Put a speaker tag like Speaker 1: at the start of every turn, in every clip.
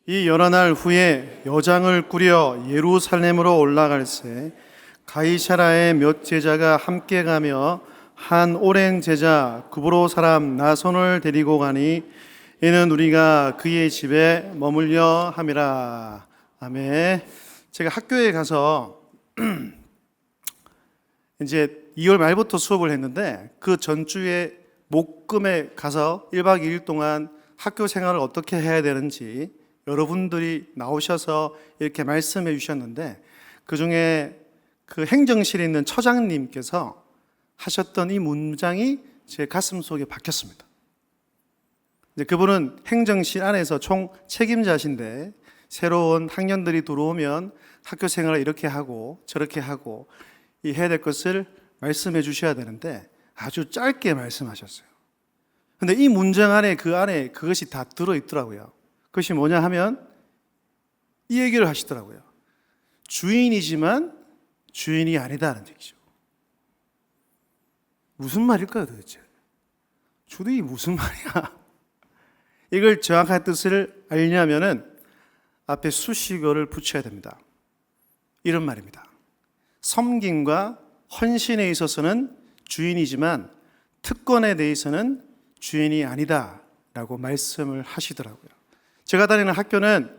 Speaker 1: 이 여러 날 후에 여장을 꾸려 예루살렘으로 올라갈새 가이사라의 몇 제자가 함께 가며 한 오랜 제자 구브로 사람 나손을 데리고 가니 이는 우리가 그의 집에 머물려 함이라. 아멘. 제가 학교에 가서 이제 2월 말부터 수업을 했는데 그 전주에 목금에 가서 1박 2일 동안 학교 생활을 어떻게 해야 되는지 여러분들이 나오셔서 이렇게 말씀해 주셨는데, 그 중에 그 행정실에 있는 처장님께서 하셨던 이 문장이 제 가슴 속에 박혔습니다. 이제 그분은 행정실 안에서 총 책임자신데 새로운 학년들이 들어오면 학교 생활을 이렇게 하고 저렇게 하고 해야 될 것을 말씀해 주셔야 되는데 아주 짧게 말씀하셨어요. 근데 이 문장 안에 그것이 다 들어있더라고요. 그것이 뭐냐 하면 이 얘기를 하시더라고요. 주인이지만 주인이 아니다는 얘기죠. 무슨 말일까요 도대체? 주인이 무슨 말이야? 이걸 정확한 뜻을 알려면은 앞에 수식어를 붙여야 됩니다. 이런 말입니다. 섬김과 헌신에 있어서는 주인이지만 특권에 대해서는 주인이 아니다라고 말씀을 하시더라고요. 제가 다니는 학교는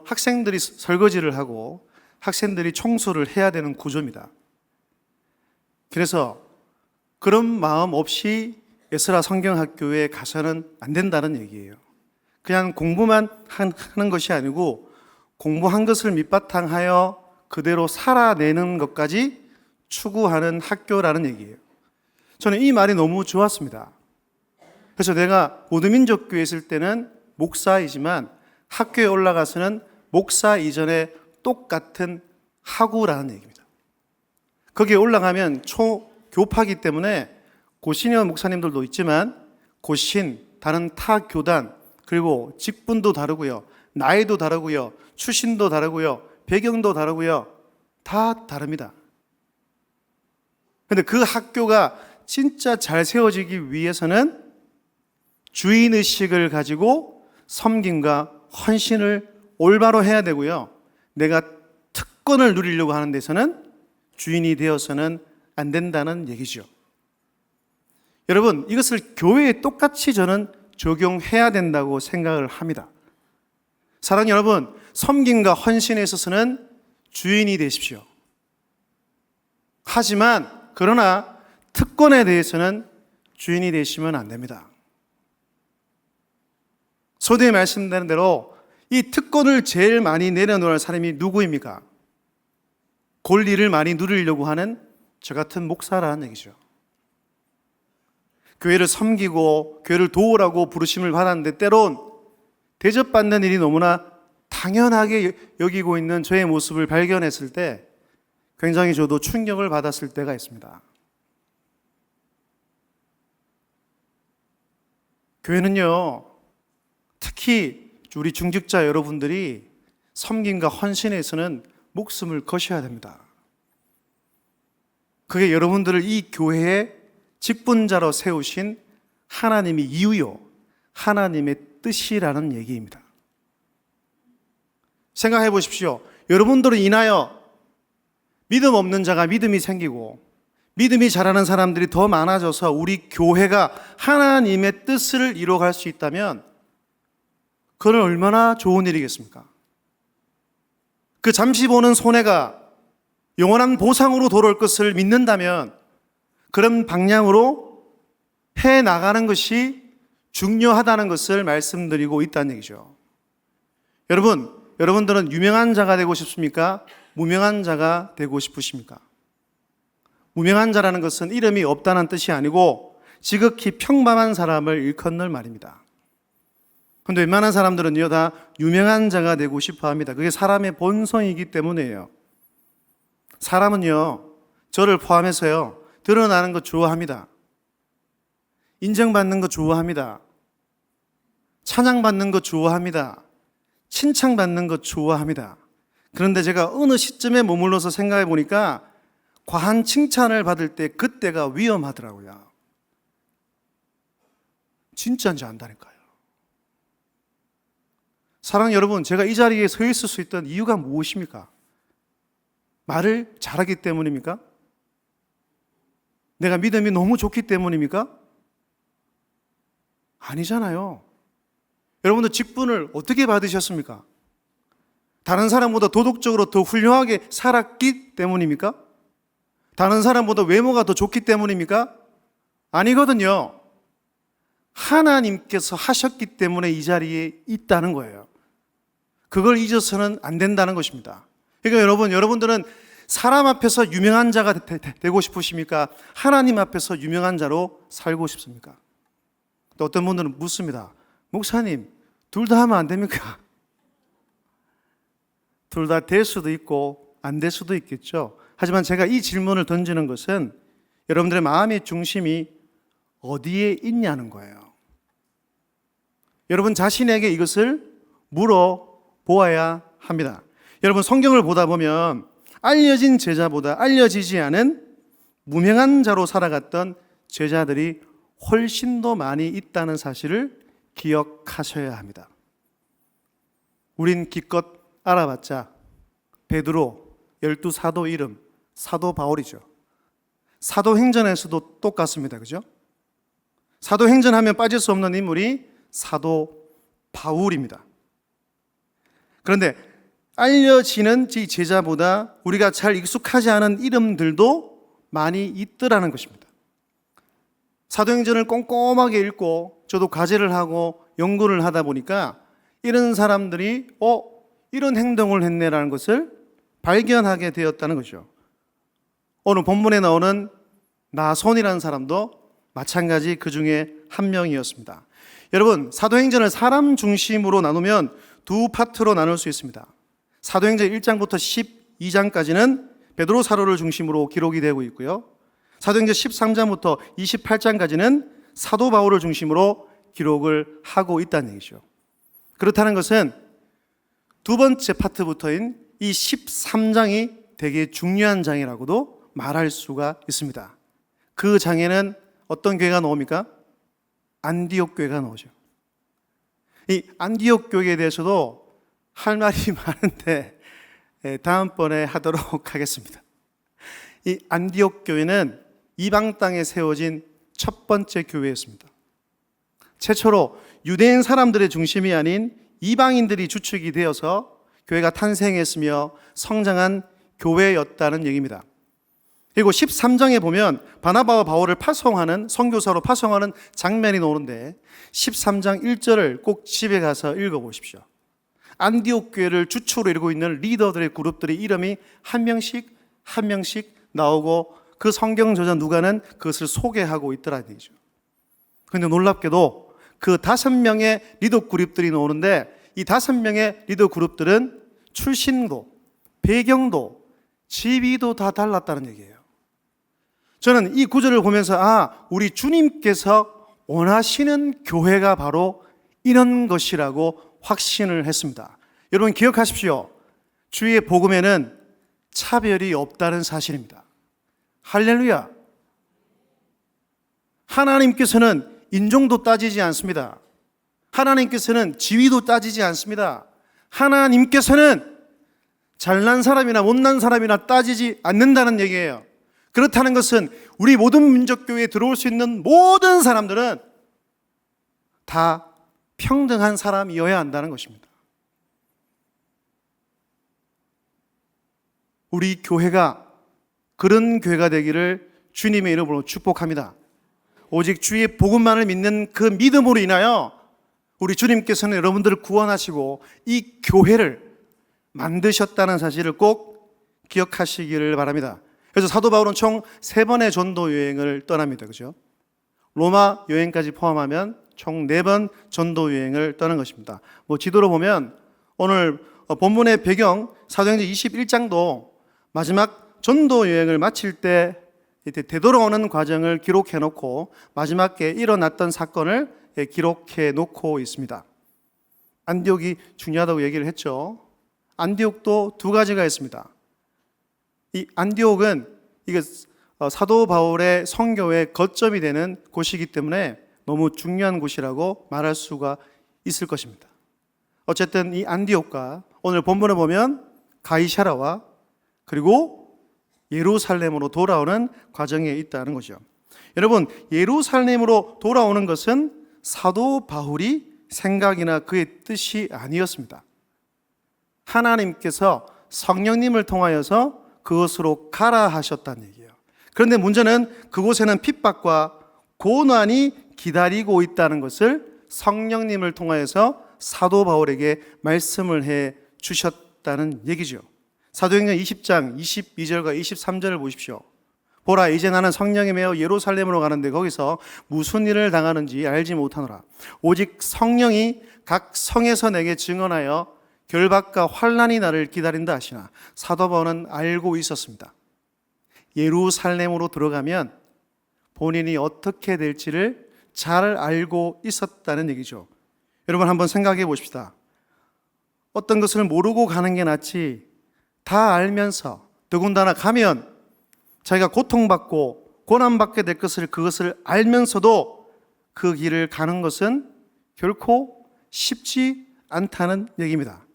Speaker 1: 학생들이 설거지를 하고 학생들이 청소를 해야 되는 구조입니다. 그래서 그런 마음 없이 에스라 성경학교에 가서는 안 된다는 얘기예요. 그냥 공부만 하는 것이 아니고 공부한 것을 밑바탕하여 그대로 살아내는 것까지 추구하는 학교라는 얘기예요. 저는 이 말이 너무 좋았습니다. 그래서 내가 모두민족교회에 있을 때는 목사이지만 학교에 올라가서는 목사 이전에 똑같은 학우라는 얘기입니다. 거기에 올라가면 초교파이기 때문에 고신이원 목사님들도 있지만 고신, 다른 타 교단, 그리고 직분도 다르고요, 나이도 다르고요, 출신도 다르고요, 배경도 다르고요, 다 다릅니다. 그런데 그 학교가 진짜 잘 세워지기 위해서는 주인의식을 가지고 섬김과 헌신을 올바로 해야 되고요, 내가 특권을 누리려고 하는 데서는 주인이 되어서는 안 된다는 얘기죠. 여러분, 이것을 교회에 똑같이 저는 적용해야 된다고 생각을 합니다. 사랑하는 여러분, 섬김과 헌신에 있어서는 주인이 되십시오. 하지만 그러나 특권에 대해서는 주인이 되시면 안 됩니다. 소대에 말씀드린 대로 이 특권을 제일 많이 내려놓을 사람이 누구입니까? 권리를 많이 누리려고 하는 저 같은 목사라는 얘기죠. 교회를 섬기고 교회를 도우라고 부르심을 받았는데 때론 대접받는 일이 너무나 당연하게 여기고 있는 저의 모습을 발견했을 때 굉장히 저도 충격을 받았을 때가 있습니다. 교회는요, 특히 우리 중직자 여러분들이 섬김과 헌신에서는 목숨을 거셔야 됩니다. 그게 여러분들을 이 교회의 직분자로 세우신 하나님의 이유요, 하나님의 뜻이라는 얘기입니다. 생각해 보십시오. 여러분들을 인하여 믿음 없는 자가 믿음이 생기고 믿음이 잘하는 사람들이 더 많아져서 우리 교회가 하나님의 뜻을 이루어갈 수 있다면 그건 얼마나 좋은 일이겠습니까? 그 잠시 보는 손해가 영원한 보상으로 돌아올 것을 믿는다면 그런 방향으로 해 나가는 것이 중요하다는 것을 말씀드리고 있다는 얘기죠. 여러분들은 유명한 자가 되고 싶습니까? 무명한 자가 되고 싶으십니까? 무명한 자라는 것은 이름이 없다는 뜻이 아니고 지극히 평범한 사람을 일컫는 말입니다. 그런데 웬만한 사람들은요, 다 유명한 자가 되고 싶어 합니다. 그게 사람의 본성이기 때문이에요. 사람은요, 저를 포함해서요, 드러나는 거 좋아합니다. 인정받는 거 좋아합니다. 찬양받는 거 좋아합니다. 칭찬받는 거 좋아합니다. 그런데 제가 어느 시점에 머물러서 생각해 보니까 과한 칭찬을 받을 때 그때가 위험하더라고요. 진짜인지 안다니까요. 사랑하는 여러분, 제가 이 자리에 서 있을 수 있던 이유가 무엇입니까? 말을 잘하기 때문입니까? 내가 믿음이 너무 좋기 때문입니까? 아니잖아요. 여러분들 직분을 어떻게 받으셨습니까? 다른 사람보다 도덕적으로 더 훌륭하게 살았기 때문입니까? 다른 사람보다 외모가 더 좋기 때문입니까? 아니거든요. 하나님께서 하셨기 때문에 이 자리에 있다는 거예요. 그걸 잊어서는 안 된다는 것입니다. 그러니까 여러분들은 사람 앞에서 유명한 자가 되고 싶으십니까? 하나님 앞에서 유명한 자로 살고 싶습니까? 또 어떤 분들은 묻습니다. 목사님, 둘 다 하면 안 됩니까? 둘 다 될 수도 있고 안 될 수도 있겠죠. 하지만 제가 이 질문을 던지는 것은 여러분들의 마음의 중심이 어디에 있냐는 거예요. 여러분 자신에게 이것을 물어보아야 합니다. 여러분 성경을 보다 보면 알려진 제자보다 알려지지 않은 무명한 자로 살아갔던 제자들이 훨씬 더 많이 있다는 사실을 기억하셔야 합니다. 우린 기껏 알아봤자 베드로, 12사도 이름, 사도 바울이죠. 사도행전에서도 똑같습니다. 그죠? 사도행전하면 빠질 수 없는 인물이 사도 바울입니다. 그런데 알려지는 이 제자보다 우리가 잘 익숙하지 않은 이름들도 많이 있더라는 것입니다. 사도행전을 꼼꼼하게 읽고 저도 과제를 하고 연구를 하다 보니까 이런 사람들이 이런 행동을 했네라는 것을 발견하게 되었다는 거죠. 오늘 본문에 나오는 나손이라는 사람도 마찬가지 그 중에 한 명이었습니다. 여러분, 사도행전을 사람 중심으로 나누면 두 파트로 나눌 수 있습니다. 사도행전 1장부터 12장까지는 베드로 사도를 중심으로 기록이 되고 있고요. 사도행전 13장부터 28장까지는 사도 바울을 중심으로 기록을 하고 있다는 얘기죠. 그렇다는 것은 두 번째 파트부터인 이 13장이 되게 중요한 장이라고도 말할 수가 있습니다. 그 장에는 어떤 교회가 나옵니까? 안디옥 교회가 나오죠. 이 안디옥 교회에 대해서도 할 말이 많은데 다음번에 하도록 하겠습니다. 이 안디옥 교회는 이방 땅에 세워진 첫 번째 교회였습니다. 최초로 유대인 사람들의 중심이 아닌 이방인들이 주축이 되어서 교회가 탄생했으며 성장한 교회였다는 얘기입니다. 그리고 13장에 보면 바나바와 바울을 파송하는, 선교사로 파송하는 장면이 나오는데 13장 1절을 꼭 집에 가서 읽어보십시오. 안디옥 교회를 주축으로 이루고 있는 리더들의 그룹들의 이름이 한 명씩 나오고 그 성경 저자 누가는 그것을 소개하고 있더라는 얘기죠. 그런데 놀랍게도 그 5명의 리더 그룹들이 나오는데 이 5명의 리더 그룹들은 출신도, 배경도, 지위도 다 달랐다는 얘기예요. 저는 이 구절을 보면서 우리 주님께서 원하시는 교회가 바로 이런 것이라고 확신을 했습니다. 여러분 기억하십시오. 주의 복음에는 차별이 없다는 사실입니다. 할렐루야. 하나님께서는 인종도 따지지 않습니다. 하나님께서는 지위도 따지지 않습니다. 하나님께서는 잘난 사람이나 못난 사람이나 따지지 않는다는 얘기예요. 그렇다는 것은 우리 모든 민족교회에 들어올 수 있는 모든 사람들은 다 평등한 사람이어야 한다는 것입니다. 우리 교회가 그런 교회가 되기를 주님의 이름으로 축복합니다. 오직 주의 복음만을 믿는 그 믿음으로 인하여 우리 주님께서는 여러분들을 구원하시고 이 교회를 만드셨다는 사실을 꼭 기억하시기를 바랍니다. 그래서 사도 바울은 총 3번의 전도 여행을 떠납니다. 그죠? 로마 여행까지 포함하면 총 4번 전도 여행을 떠난 것입니다. 지도로 보면 오늘 본문의 배경 사도행전 21장도 마지막 전도 여행을 마칠 때 되돌아오는 과정을 기록해 놓고 마지막에 일어났던 사건을 기록해 놓고 있습니다. 안디옥이 중요하다고 얘기를 했죠. 안디옥도 2가지가 있습니다. 이 안디옥은 이게 사도 바울의 선교의 거점이 되는 곳이기 때문에 너무 중요한 곳이라고 말할 수가 있을 것입니다. 어쨌든 이 안디옥과 오늘 본문에 보면 가이사라와 그리고 예루살렘으로 돌아오는 과정에 있다는 거죠. 여러분, 예루살렘으로 돌아오는 것은 사도 바울이 생각이나 그의 뜻이 아니었습니다. 하나님께서 성령님을 통하여서 그것으로 가라 하셨다는 얘기예요. 그런데 문제는 그곳에는 핍박과 고난이 기다리고 있다는 것을 성령님을 통하여서 사도 바울에게 말씀을 해 주셨다는 얘기죠. 사도행전 20장 22절과 23절을 보십시오. 보라, 이제 나는 성령에 매어 예루살렘으로 가는데 거기서 무슨 일을 당하는지 알지 못하노라. 오직 성령이 각 성에서 내게 증언하여 결박과 환난이 나를 기다린다 하시나. 사도 바울은 알고 있었습니다. 예루살렘으로 들어가면 본인이 어떻게 될지를 잘 알고 있었다는 얘기죠. 여러분, 한번 생각해 보십시다. 어떤 것을 모르고 가는 게 낫지, 다 알면서, 더군다나 가면 자기가 고통받고 고난받게 될 것을, 그것을 알면서도 그 길을 가는 것은 결코 쉽지 않다는 얘기입니다.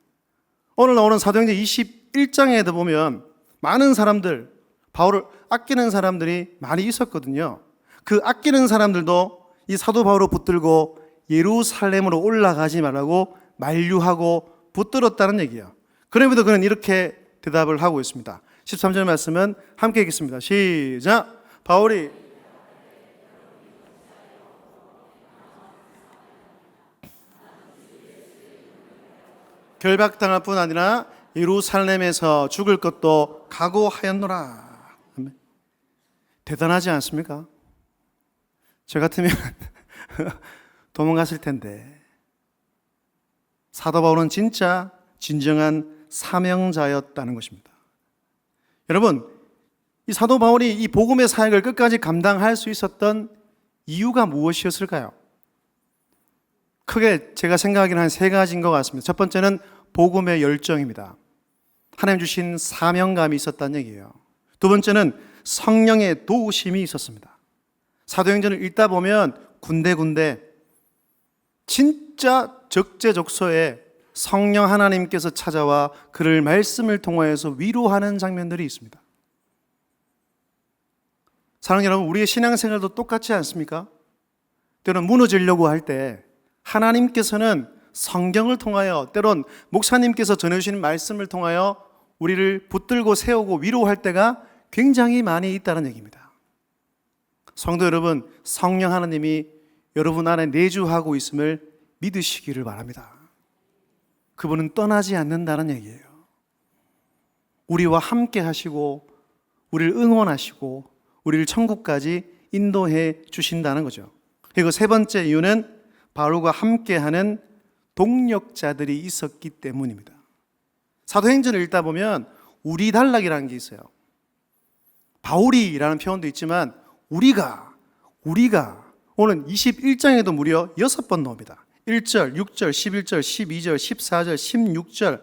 Speaker 1: 오늘 나오는 사도행전 21장에도 보면 많은 사람들, 바울을 아끼는 사람들이 많이 있었거든요. 그 아끼는 사람들도 이 사도 바울을 붙들고 예루살렘으로 올라가지 말라고 만류하고 붙들었다는 얘기예요. 그럼에도 그는 이렇게 대답을 하고 있습니다. 13절 말씀은 함께 읽겠습니다. 시작. 바울이 결박당할 뿐 아니라 예루살렘에서 죽을 것도 각오하였노라. 대단하지 않습니까? 저 같으면 도망갔을 텐데. 사도 바울은 진짜 진정한 사명자였다는 것입니다. 여러분, 이 사도 바울이 이 복음의 사역을 끝까지 감당할 수 있었던 이유가 무엇이었을까요? 크게 제가 생각하기는 한 세 가지인 것 같습니다. 첫 번째는 복음의 열정입니다. 하나님 주신 사명감이 있었다는 얘기예요. 두 번째는 성령의 도우심이 있었습니다. 사도행전을 읽다 보면 군데군데 진짜 적재적소에 성령 하나님께서 찾아와 그를 말씀을 통하여서 위로하는 장면들이 있습니다. 사랑하는 여러분, 우리의 신앙생활도 똑같지 않습니까? 때로는 무너지려고 할 때 하나님께서는 성경을 통하여, 때론 목사님께서 전해주시는 말씀을 통하여 우리를 붙들고 세우고 위로할 때가 굉장히 많이 있다는 얘기입니다. 성도 여러분, 성령 하나님이 여러분 안에 내주하고 있음을 믿으시기를 바랍니다. 그분은 떠나지 않는다는 얘기예요. 우리와 함께 하시고 우리를 응원하시고 우리를 천국까지 인도해 주신다는 거죠. 그리고 세 번째 이유는 바울과 함께하는 동력자들이 있었기 때문입니다. 사도행전을 읽다 보면 우리 단락이라는 게 있어요. 바울이라는 표현도 있지만 우리가 오늘 21장에도 무려 6번 나옵니다. 1절, 6절, 11절, 12절, 14절, 16절.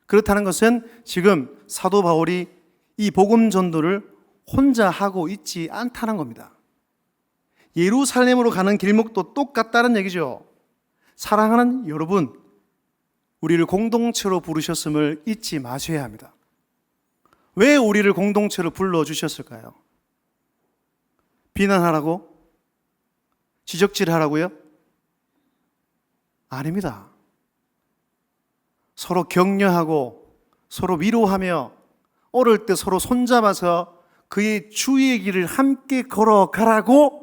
Speaker 1: 그렇다는 것은 지금 사도 바울이 이 복음 전도를 혼자 하고 있지 않다는 겁니다. 예루살렘으로 가는 길목도 똑같다는 얘기죠. 사랑하는 여러분, 우리를 공동체로 부르셨음을 잊지 마셔야 합니다. 왜 우리를 공동체로 불러주셨을까요? 비난하라고? 지적질하라고요? 아닙니다. 서로 격려하고 서로 위로하며 어릴 때 서로 손잡아서 그의 주의 길을 함께 걸어가라고,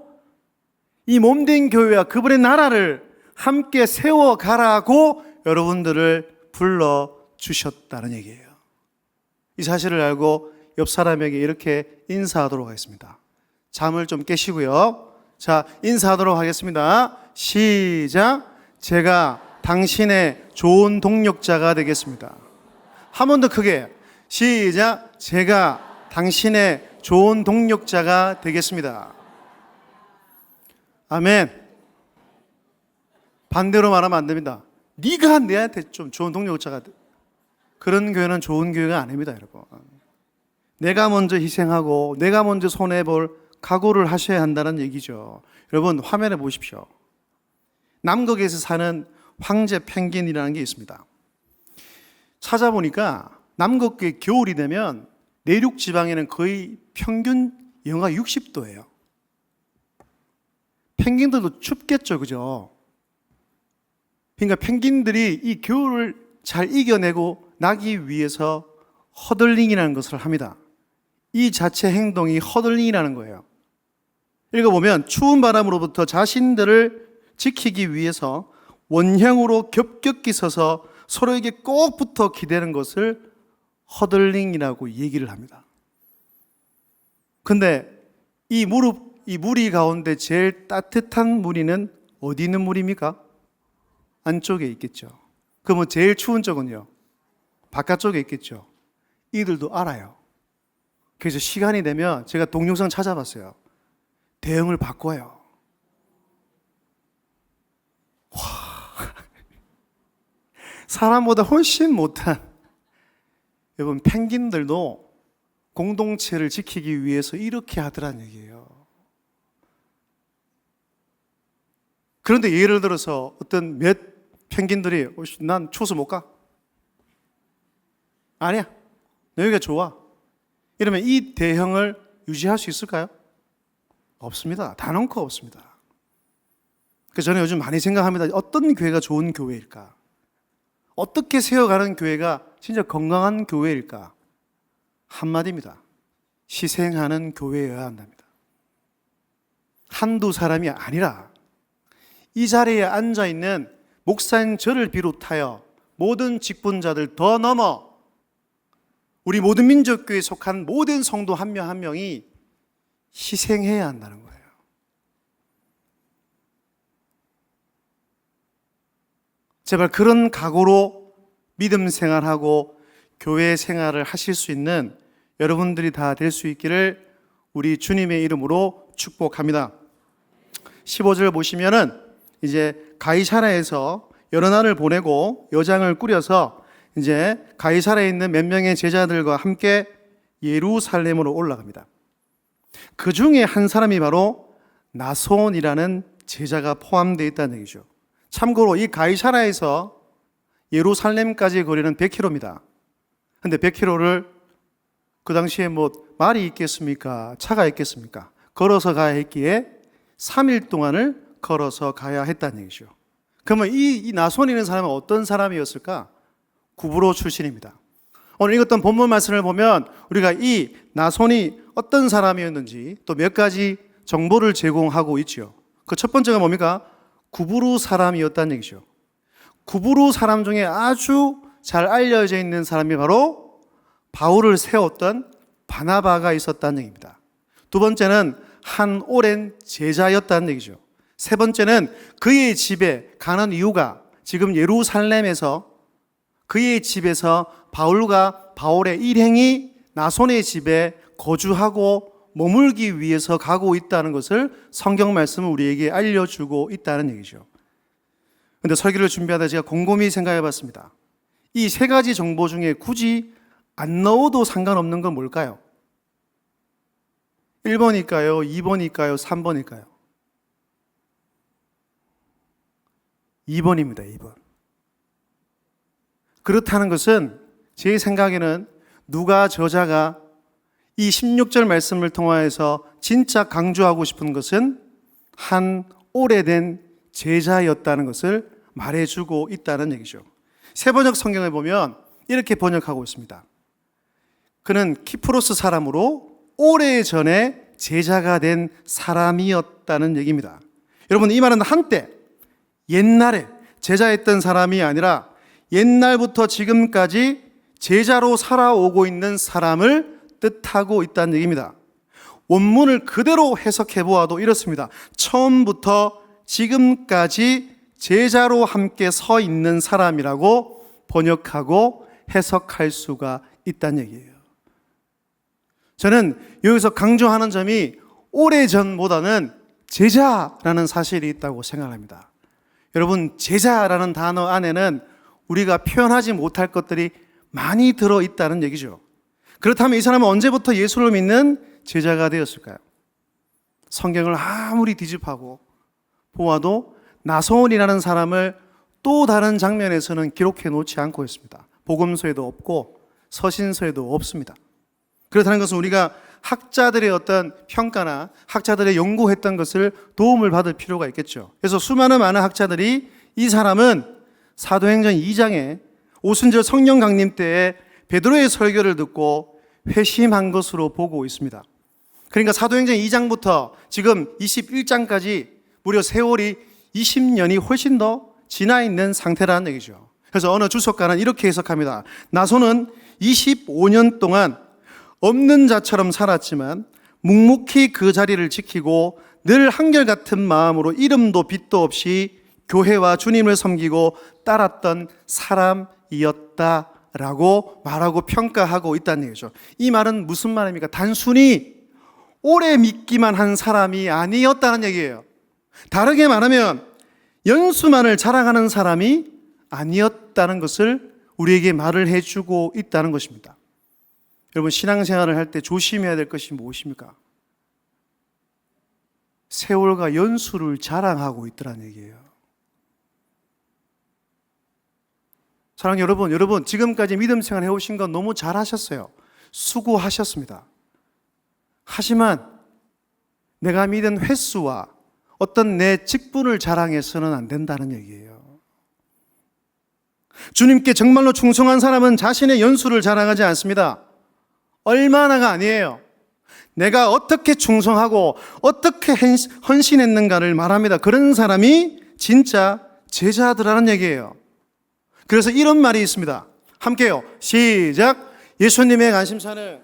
Speaker 1: 이 몸된 교회와 그분의 나라를 함께 세워가라고 여러분들을 불러주셨다는 얘기예요. 이 사실을 알고 옆 사람에게 이렇게 인사하도록 하겠습니다. 잠을 좀 깨시고요. 자, 인사하도록 하겠습니다. 시작. 제가 당신의 좋은 동력자가 되겠습니다. 한 번 더 크게. 시작. 제가 당신의 좋은 동력자가 되겠습니다. 아멘. 반대로 말하면 안 됩니다. 네가 내한테 좀 좋은 동력자가 돼. 그런 교회는 좋은 교회가 아닙니다, 여러분. 내가 먼저 희생하고 내가 먼저 손해볼 각오를 하셔야 한다는 얘기죠. 여러분, 화면에 보십시오. 남극에서 사는 황제 펭귄이라는 게 있습니다. 찾아보니까 남극의 겨울이 되면 내륙 지방에는 거의 평균 영하 60도예요. 펭귄들도 춥겠죠, 그죠? 그러니까 펭귄들이 이 겨울을 잘 이겨내고 나기 위해서 허들링이라는 것을 합니다. 이 자체 행동이 허들링이라는 거예요. 읽어보면 추운 바람으로부터 자신들을 지키기 위해서 원형으로 겹겹이 서서 서로에게 꼭 붙어 기대는 것을 허들링이라고 얘기를 합니다. 근데 이 무리 가운데 제일 따뜻한 무리는 어디 있는 무리입니까? 안쪽에 있겠죠. 그러면 제일 추운 쪽은요? 바깥쪽에 있겠죠. 이들도 알아요. 그래서 시간이 되면 제가 동영상 찾아봤어요. 대응을 바꿔요. 와, 사람보다 훨씬 못한, 여러분, 펭귄들도 공동체를 지키기 위해서 이렇게 하더란 얘기예요. 그런데 예를 들어서 어떤 몇 펭귄들이 난 추워서 못 가. 아니야. 여기가 좋아. 이러면 이 대형을 유지할 수 있을까요? 없습니다. 단언코 없습니다. 그래서 저는 요즘 많이 생각합니다. 어떤 교회가 좋은 교회일까? 어떻게 세워가는 교회가 진짜 건강한 교회일까? 한마디입니다. 희생하는 교회여야 한답니다. 한두 사람이 아니라 이 자리에 앉아있는 목사인 저를 비롯하여 모든 직분자들 더 넘어 우리 모든 민족교회에 속한 모든 성도 한 명 한 명이 희생해야 한다는 거예요. 제발 그런 각오로 믿음 생활하고 교회 생활을 하실 수 있는 여러분들이 다 될 수 있기를 우리 주님의 이름으로 축복합니다. 15절 보시면은 이제 가이사랴에서 여러 날을 보내고 여장을 꾸려서 이제 가이사랴에 있는 몇 명의 제자들과 함께 예루살렘으로 올라갑니다. 그 중에 한 사람이 바로 나손이라는 제자가 포함되어 있다는 얘기죠. 참고로 이 가이사랴에서 예루살렘까지 거리는 100km입니다. 근데 100km를 그 당시에 뭐 말이 있겠습니까? 차가 있겠습니까? 걸어서 가야 했기에 3일 동안을 걸어서 가야 했다는 얘기죠. 그러면 이 나손이라는 사람은 어떤 사람이었을까? 구브로 출신입니다. 오늘 읽었던 본문 말씀을 보면 우리가 이 나손이 어떤 사람이었는지 또 몇 가지 정보를 제공하고 있죠. 그 첫 번째가 뭡니까? 구브로 사람이었다는 얘기죠. 구브로 사람 중에 아주 잘 알려져 있는 사람이 바로 바울을 세웠던 바나바가 있었다는 얘기입니다. 두 번째는 한 오랜 제자였다는 얘기죠. 세 번째는 그의 집에 가는 이유가 지금 예루살렘에서 그의 집에서 바울의 일행이 나손의 집에 거주하고 머물기 위해서 가고 있다는 것을 성경 말씀은 우리에게 알려주고 있다는 얘기죠. 그런데 설교를 준비하다 제가 곰곰이 생각해 봤습니다. 이 세 가지 정보 중에 굳이 안 넣어도 상관없는 건 뭘까요? 1번일까요? 2번일까요? 3번일까요? 2번입니다. 2번. 그렇다는 것은 제 생각에는 누가 저자가 이 16절 말씀을 통하여서 진짜 강조하고 싶은 것은 한 오래된 제자였다는 것을 말해주고 있다는 얘기죠. 세번역 성경에 보면 이렇게 번역하고 있습니다. 그는 키프로스 사람으로 오래전에 제자가 된 사람이었다는 얘기입니다. 여러분, 이 말은 한때 옛날에 제자였던 사람이 아니라 옛날부터 지금까지 제자로 살아오고 있는 사람을 뜻하고 있다는 얘기입니다. 원문을 그대로 해석해 보아도 이렇습니다. 처음부터 지금까지 제자로 함께 서 있는 사람이라고 번역하고 해석할 수가 있다는 얘기예요. 저는 여기서 강조하는 점이 오래전보다는 제자라는 사실이 있다고 생각합니다. 여러분, 제자라는 단어 안에는 우리가 표현하지 못할 것들이 많이 들어있다는 얘기죠. 그렇다면 이 사람은 언제부터 예수를 믿는 제자가 되었을까요? 성경을 아무리 뒤집하고 보아도 나손이라는 사람을 또 다른 장면에서는 기록해 놓지 않고 있습니다. 복음서에도 없고 서신서에도 없습니다. 그렇다는 것은 우리가 학자들의 어떤 평가나 학자들의 연구했던 것을 도움을 받을 필요가 있겠죠. 그래서 많은 학자들이 이 사람은 사도행전 2장에 오순절 성령 강림 때에 베드로의 설교를 듣고 회심한 것으로 보고 있습니다. 그러니까 사도행전 2장부터 지금 21장까지 무려 세월이 20년이 훨씬 더 지나 있는 상태라는 얘기죠. 그래서 어느 주석가는 이렇게 해석합니다. 나소는 25년 동안 없는 자처럼 살았지만 묵묵히 그 자리를 지키고 늘 한결같은 마음으로 이름도 빚도 없이 교회와 주님을 섬기고 따랐던 사람이었다라고 말하고 평가하고 있다는 얘기죠. 이 말은 무슨 말입니까? 단순히 오래 믿기만 한 사람이 아니었다는 얘기예요. 다르게 말하면 연수만을 자랑하는 사람이 아니었다는 것을 우리에게 말을 해주고 있다는 것입니다. 여러분, 신앙생활을 할 때 조심해야 될 것이 무엇입니까? 세월과 연수를 자랑하고 있더란 얘기예요. 사랑하는 여러분 지금까지 믿음 생활 해오신 건 너무 잘하셨어요. 수고하셨습니다. 하지만 내가 믿은 횟수와 어떤 내 직분을 자랑해서는 안 된다는 얘기예요. 주님께 정말로 충성한 사람은 자신의 연수를 자랑하지 않습니다. 얼마나가 아니에요. 내가 어떻게 충성하고 어떻게 헌신했는가를 말합니다. 그런 사람이 진짜 제자들이라는 얘기예요. 그래서 이런 말이 있습니다. 함께요. 시작. 예수님의 관심사는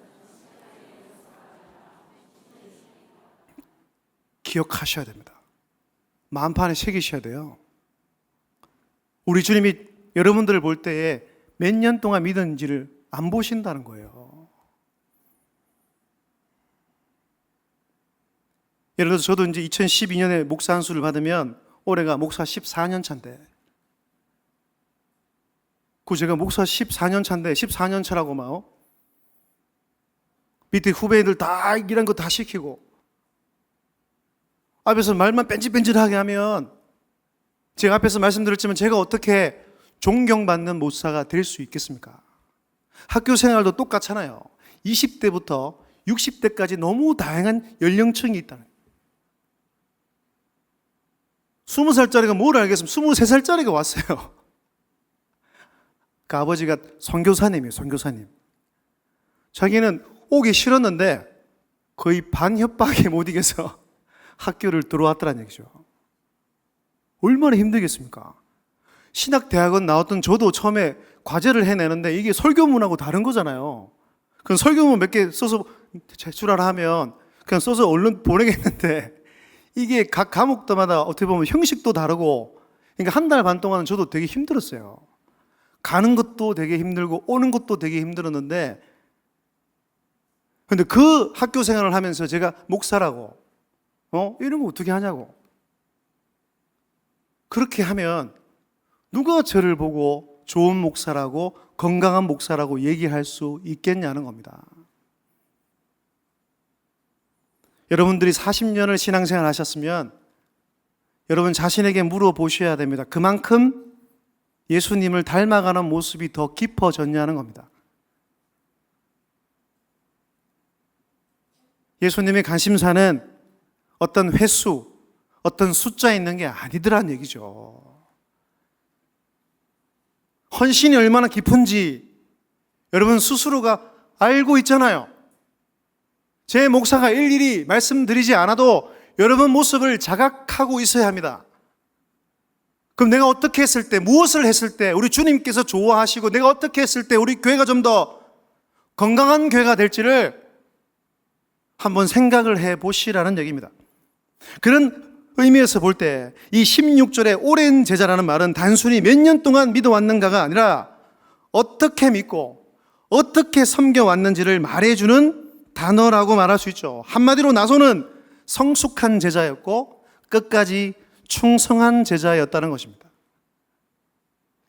Speaker 1: 기억하셔야 됩니다. 마음판에 새기셔야 돼요. 우리 주님이 여러분들을 볼 때에 몇 년 동안 믿은지를 안 보신다는 거예요. 예를 들어서 저도 이제 2012년에 목사 안수를 받으면 올해가 목사 14년 차인데, 제가 목사 14년 차인데 14년 차라고 막 밑에 후배들 다 이런 거 다 시키고 앞에서 말만 뺀질뺀질하게 하면, 제가 앞에서 말씀드렸지만 제가 어떻게 존경받는 목사가 될 수 있겠습니까? 학교 생활도 똑같잖아요. 20대부터 60대까지 너무 다양한 연령층이 있다는 거예요. 20살짜리가 뭘 알겠습니까? 23살짜리가 왔어요. 그 아버지가 선교사님이에요. 선교사님. 자기는 오기 싫었는데 거의 반협박에 못 이겨서 학교를 들어왔더란 얘기죠. 얼마나 힘들겠습니까? 신학대학원 나왔던 저도 처음에 과제를 해내는데 이게 설교문하고 다른 거잖아요. 그럼 설교문 몇 개 써서 제출하라 하면 그냥 써서 얼른 보내겠는데, 이게 각 과목마다 어떻게 보면 형식도 다르고, 그러니까 한 달 반 동안은 저도 되게 힘들었어요. 가는 것도 되게 힘들고 오는 것도 되게 힘들었는데, 근데 그 학교 생활을 하면서 제가 목사라고 이런 거 어떻게 하냐고. 그렇게 하면 누가 저를 보고 좋은 목사라고 건강한 목사라고 얘기할 수 있겠냐는 겁니다. 여러분들이 40년을 신앙생활 하셨으면 여러분 자신에게 물어보셔야 됩니다. 그만큼 예수님을 닮아가는 모습이 더 깊어졌냐는 겁니다. 예수님의 관심사는 어떤 횟수, 어떤 숫자에 있는 게 아니더란 얘기죠. 헌신이 얼마나 깊은지 여러분 스스로가 알고 있잖아요. 제 목사가 일일이 말씀드리지 않아도 여러분 모습을 자각하고 있어야 합니다. 그럼 내가 어떻게 했을 때, 무엇을 했을 때 우리 주님께서 좋아하시고 내가 어떻게 했을 때 우리 교회가 좀 더 건강한 교회가 될지를 한번 생각을 해보시라는 얘기입니다. 그런 의미에서 볼 때 이 16절의 오랜 제자라는 말은 단순히 몇 년 동안 믿어왔는가가 아니라 어떻게 믿고 어떻게 섬겨왔는지를 말해주는 단어라고 말할 수 있죠. 한마디로 나소는 성숙한 제자였고 끝까지 충성한 제자였다는 것입니다.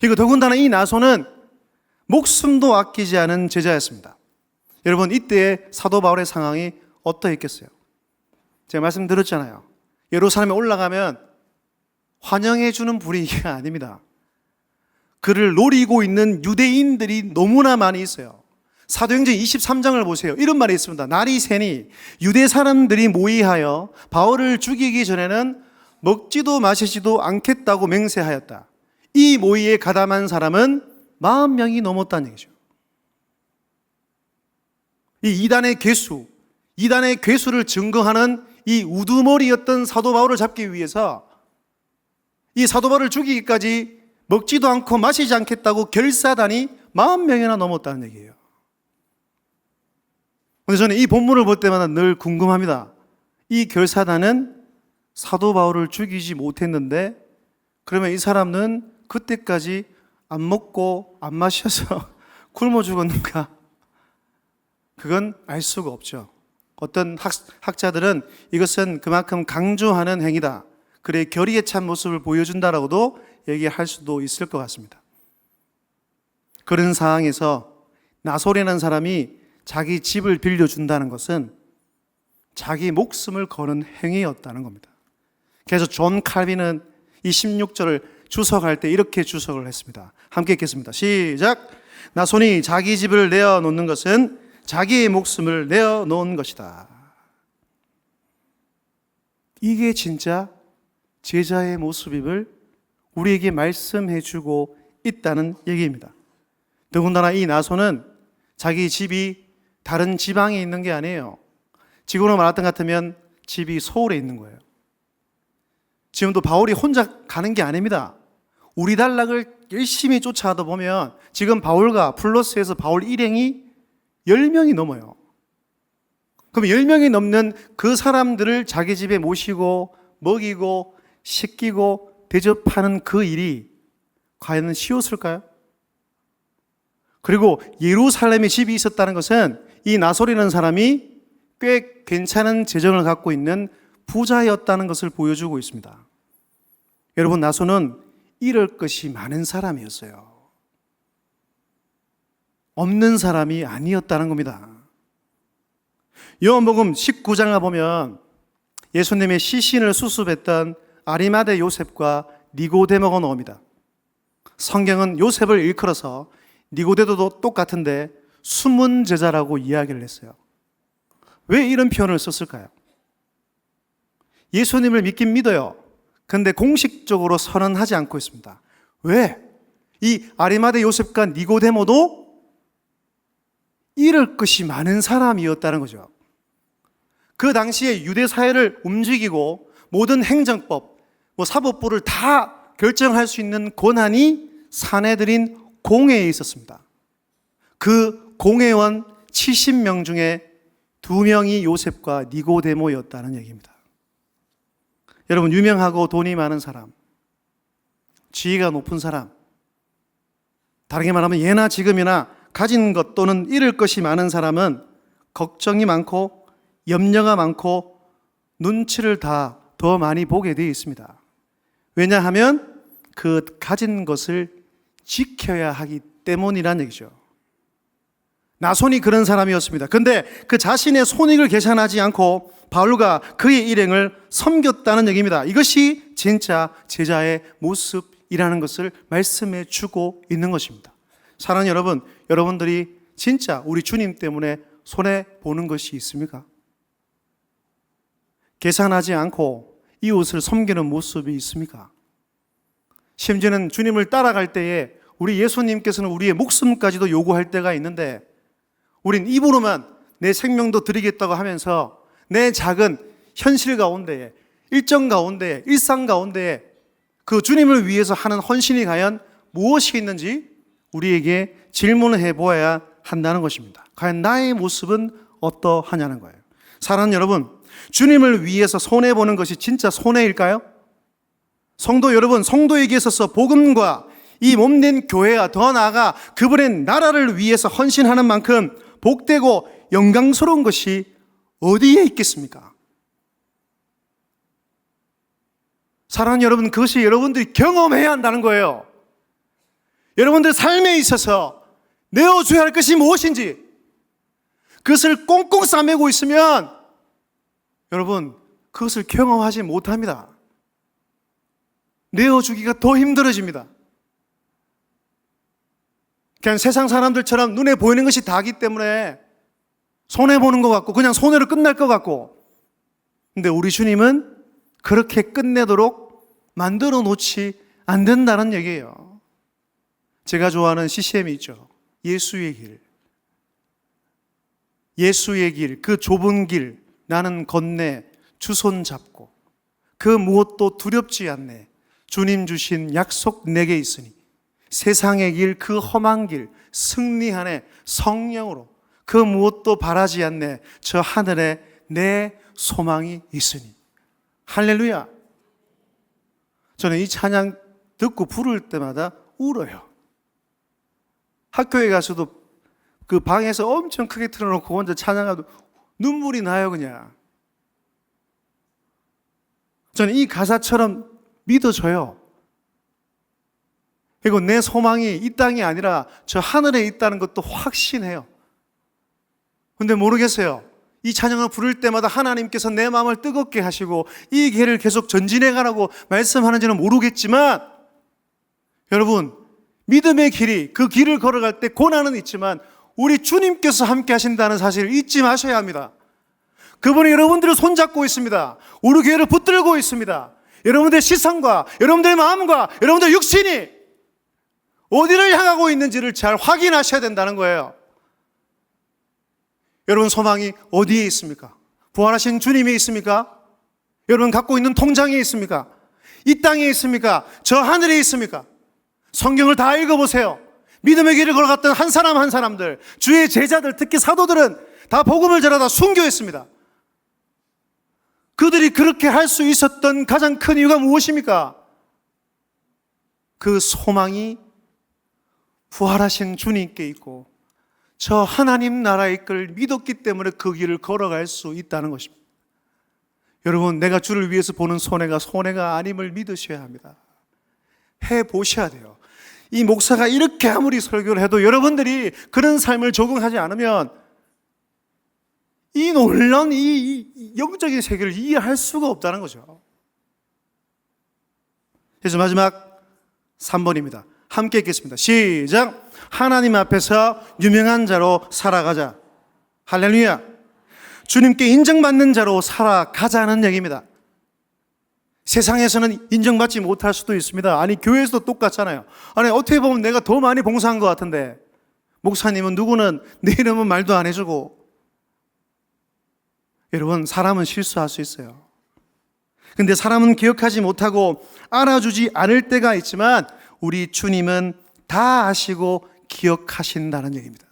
Speaker 1: 그리고 더군다나 이 나소는 목숨도 아끼지 않은 제자였습니다. 여러분, 이때의 사도 바울의 상황이 어떠했겠어요? 제가 말씀드렸잖아요. 예루살렘에 올라가면 환영해 주는 분위기가 아닙니다. 그를 노리고 있는 유대인들이 너무나 많이 있어요. 사도행전 23장을 보세요. 이런 말이 있습니다. 날이 새니 유대 사람들이 모의하여 바울을 죽이기 전에는 먹지도 마시지도 않겠다고 맹세하였다. 이 모의에 가담한 사람은 40명이 넘었다는 얘기죠. 이 이단의 괴수를 증거하는 이 우두머리였던 사도 바울을 잡기 위해서 이 사도 바울을 죽이기까지 먹지도 않고 마시지 않겠다고 결사단이 40명이나 넘었다는 얘기예요. 그런데 저는 이 본문을 볼 때마다 늘 궁금합니다. 이 결사단은 사도 바울을 죽이지 못했는데 그러면 이 사람은 그때까지 안 먹고 안 마셔서 굶어 죽었는가? 그건 알 수가 없죠. 어떤 학자들은 이것은 그만큼 강조하는 행위다. 그래 결의에 찬 모습을 보여준다라고도 얘기할 수도 있을 것 같습니다. 그런 상황에서 나솔이라는 사람이 자기 집을 빌려준다는 것은 자기 목숨을 거는 행위였다는 겁니다. 그래서 존 칼빈은 이 16절을 주석할 때 이렇게 주석을 했습니다. 함께 읽겠습니다. 시작. 나손이 자기 집을 내어놓는 것은 자기의 목숨을 내어놓은 것이다. 이게 진짜 제자의 모습임을 우리에게 말씀해주고 있다는 얘기입니다. 더군다나 이 나손은 자기 집이 다른 지방에 있는 게 아니에요. 지금으로 말했던 것 같으면 집이 서울에 있는 거예요. 지금도 바울이 혼자 가는 게 아닙니다. 우리 단락을 열심히 쫓아가다 보면 지금 바울과 플러스에서 바울 일행이 10명이 넘어요. 그럼 10명이 넘는 그 사람들을 자기 집에 모시고 먹이고 씻기고 대접하는 그 일이 과연 쉬웠을까요? 그리고 예루살렘에 집이 있었다는 것은 이 나솔이라는 사람이 꽤 괜찮은 재정을 갖고 있는 부자였다는 것을 보여주고 있습니다. 여러분, 나솔은 잃을 것이 많은 사람이었어요. 없는 사람이 아니었다는 겁니다. 요한복음 19장을 보면 예수님의 시신을 수습했던 아리마대 요셉과 니고데모가 나옵니다. 성경은 요셉을 일컬어서 니고데도도 똑같은데 숨은 제자라고 이야기를 했어요. 왜 이런 표현을 썼을까요? 예수님을 믿긴 믿어요. 근데 공식적으로 선언하지 않고 있습니다. 왜? 이 아리마대 요셉과 니고데모도 잃을 것이 많은 사람이었다는 거죠. 그 당시에 유대 사회를 움직이고 모든 행정법, 사법부를 다 결정할 수 있는 권한이 사내들인 공회에 있었습니다. 그 공회원 70명 중에 2명이 요셉과 니고데모였다는 얘기입니다. 여러분, 유명하고 돈이 많은 사람, 지위가 높은 사람, 다르게 말하면 예나 지금이나 가진 것 또는 잃을 것이 많은 사람은 걱정이 많고 염려가 많고 눈치를 다 더 많이 보게 되어 있습니다. 왜냐하면 그 가진 것을 지켜야 하기 때문이란 얘기죠. 나손이 그런 사람이었습니다. 근데 그 자신의 손익을 계산하지 않고 바울과 그의 일행을 섬겼다는 얘기입니다. 이것이 진짜 제자의 모습이라는 것을 말씀해 주고 있는 것입니다. 사랑하는 여러분, 여러분들이 진짜 우리 주님 때문에 손해보는 것이 있습니까? 계산하지 않고 이웃을 섬기는 모습이 있습니까? 심지어는 주님을 따라갈 때에 우리 예수님께서는 우리의 목숨까지도 요구할 때가 있는데 우린 입으로만 내 생명도 드리겠다고 하면서 내 작은 현실 가운데에, 일정 가운데에, 일상 가운데에 그 주님을 위해서 하는 헌신이 과연 무엇이 있는지 우리에게 질문을 해보아야 한다는 것입니다. 과연 나의 모습은 어떠하냐는 거예요. 사랑하는 여러분, 주님을 위해서 손해보는 것이 진짜 손해일까요? 성도 여러분, 성도에게 있어서 복음과 이 몸된 교회와 더 나아가 그분의 나라를 위해서 헌신하는 만큼 복되고 영광스러운 것이 어디에 있겠습니까? 사랑하는 여러분, 그것이 여러분들이 경험해야 한다는 거예요. 여러분들 삶에 있어서 내어줘야 할 것이 무엇인지 그것을 꽁꽁 싸매고 있으면 여러분, 그것을 경험하지 못합니다. 내어주기가 더 힘들어집니다. 그냥 세상 사람들처럼 눈에 보이는 것이 다기 때문에 손해보는 것 같고 그냥 손해로 끝날 것 같고, 근데 우리 주님은 그렇게 끝내도록 만들어 놓지 않는다는 얘기예요. 제가 좋아하는 CCM이 있죠. 예수의 길. 예수의 길, 그 좁은 길 나는 건네 주 손 잡고 그 무엇도 두렵지 않네. 주님 주신 약속 내게 있으니 세상의 길, 그 험한 길 승리하네. 성령으로 그 무엇도 바라지 않네. 저 하늘에 내 소망이 있으니. 할렐루야. 저는 이 찬양 듣고 부를 때마다 울어요. 학교에 가서도 그 방에서 엄청 크게 틀어놓고 혼자 찬양하도 눈물이 나요. 그냥 저는 이 가사처럼 믿어져요. 그리고 내 소망이 이 땅이 아니라 저 하늘에 있다는 것도 확신해요. 근데 모르겠어요. 이 찬양을 부를 때마다 하나님께서 내 마음을 뜨겁게 하시고 이 길을 계속 전진해 가라고 말씀하는지는 모르겠지만, 여러분, 믿음의 길이, 그 길을 걸어갈 때 고난은 있지만 우리 주님께서 함께 하신다는 사실을 잊지 마셔야 합니다. 그분이 여러분들을 손잡고 있습니다. 우리 교회를 붙들고 있습니다. 여러분들의 시선과 여러분들의 마음과 여러분들의 육신이 어디를 향하고 있는지를 잘 확인하셔야 된다는 거예요. 여러분 소망이 어디에 있습니까? 부활하신 주님이 있습니까? 여러분 갖고 있는 통장에 있습니까? 이 땅에 있습니까? 저 하늘에 있습니까? 성경을 다 읽어보세요. 믿음의 길을 걸어갔던 한 사람 한 사람들, 주의 제자들, 특히 사도들은 다 복음을 전하다 순교했습니다. 그들이 그렇게 할 수 있었던 가장 큰 이유가 무엇입니까? 그 소망이 부활하신 주님께 있고 저 하나님 나라의 걸 믿었기 때문에 그 길을 걸어갈 수 있다는 것입니다. 여러분, 내가 주를 위해서 보는 손해가 손해가 아님을 믿으셔야 합니다. 해보셔야 돼요. 이 목사가 이렇게 아무리 설교를 해도 여러분들이 그런 삶을 적응하지 않으면 이 놀라운 이 영적인 세계를 이해할 수가 없다는 거죠. 그래서 마지막 3번입니다. 함께 읽겠습니다. 시작. 하나님 앞에서 유명한 자로 살아가자. 할렐루야. 주님께 인정받는 자로 살아가자는 얘기입니다. 세상에서는 인정받지 못할 수도 있습니다. 아니, 교회에서도 똑같잖아요. 아니, 어떻게 보면 내가 더 많이 봉사한 것 같은데 목사님은 누구는 내 이름은 말도 안 해주고. 여러분, 사람은 실수할 수 있어요. 근데 사람은 기억하지 못하고 알아주지 않을 때가 있지만 우리 주님은 다 아시고 기억하신다는 얘기입니다.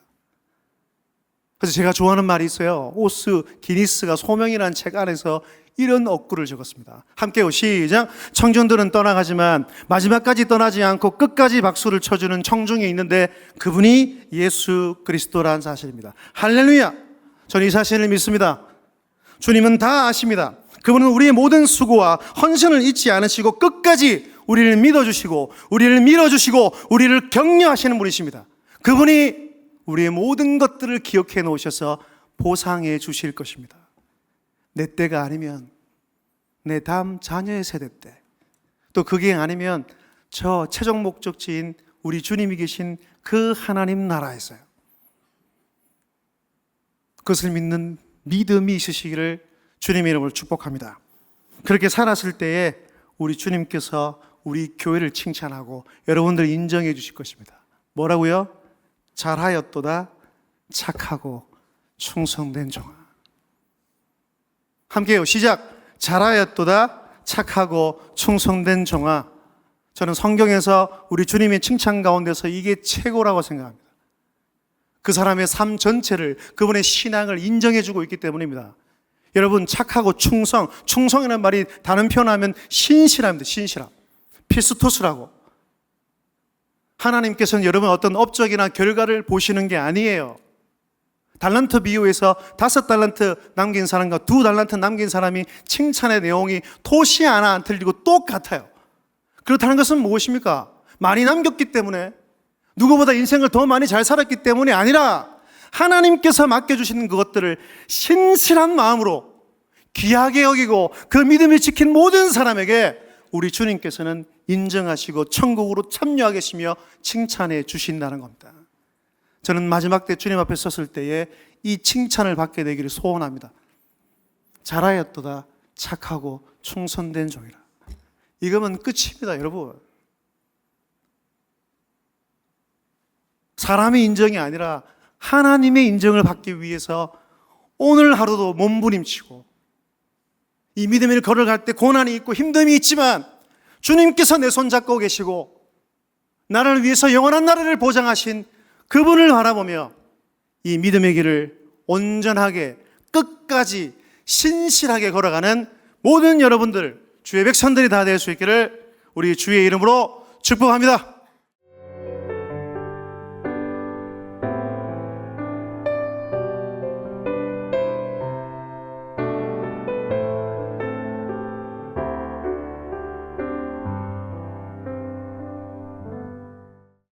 Speaker 1: 그래서 제가 좋아하는 말이 있어요. 오스 기니스가 소명이라는 책 안에서 이런 어구를 적었습니다. 함께요. 시작. 청중들은 떠나가지만 마지막까지 떠나지 않고 끝까지 박수를 쳐주는 청중이 있는데 그분이 예수 그리스도라는 사실입니다. 할렐루야. 저는 이 사실을 믿습니다. 주님은 다 아십니다. 그분은 우리의 모든 수고와 헌신을 잊지 않으시고 끝까지 우리를 믿어주시고 우리를 밀어주시고 우리를 격려하시는 분이십니다. 그분이 우리의 모든 것들을 기억해 놓으셔서 보상해 주실 것입니다. 내 때가 아니면 내 다음 자녀의 세대 때, 또 그게 아니면 저 최종 목적지인 우리 주님이 계신 그 하나님 나라에서요. 그것을 믿는 믿음이 있으시기를 주님의 이름으로 축복합니다. 그렇게 살았을 때에 우리 주님께서 우리 교회를 칭찬하고 여러분들 인정해 주실 것입니다. 뭐라고요? 잘하였도다 착하고 충성된 종아. 함께요. 시작. 잘하였도다 착하고 충성된 종아. 저는 성경에서 우리 주님의 칭찬 가운데서 이게 최고라고 생각합니다. 그 사람의 삶 전체를, 그분의 신앙을 인정해 주고 있기 때문입니다. 여러분, 착하고 충성이라는 말이 다른 표현하면 신실함입니다. 신실함. 피스토스라고. 하나님께서는 여러분 어떤 업적이나 결과를 보시는 게 아니에요. 달란트 비유에서 5달란트 남긴 사람과 2달란트 남긴 사람이 칭찬의 내용이 토시 하나 안 틀리고 똑같아요. 그렇다는 것은 무엇입니까? 많이 남겼기 때문에, 누구보다 인생을 더 많이 잘 살았기 때문이 아니라 하나님께서 맡겨주시는 그것들을 신실한 마음으로 귀하게 여기고 그 믿음을 지킨 모든 사람에게 우리 주님께서는 인정하시고 천국으로 참여하게 하시며 칭찬해 주신다는 겁니다. 저는 마지막 때 주님 앞에 섰을 때에 이 칭찬을 받게 되기를 소원합니다. 잘하였도다 착하고 충성된 종이라. 이거면 끝입니다, 여러분. 사람의 인정이 아니라 하나님의 인정을 받기 위해서 오늘 하루도 몸부림치고 이 믿음을 걸어갈 때 고난이 있고 힘듦이 있지만 주님께서 내 손 잡고 계시고 나를 위해서 영원한 나라를 보장하신 그분을 바라보며 이 믿음의 길을 온전하게 끝까지 신실하게 걸어가는 모든 여러분들, 주의 백성들이 다 될 수 있기를 우리 주의 이름으로 축복합니다.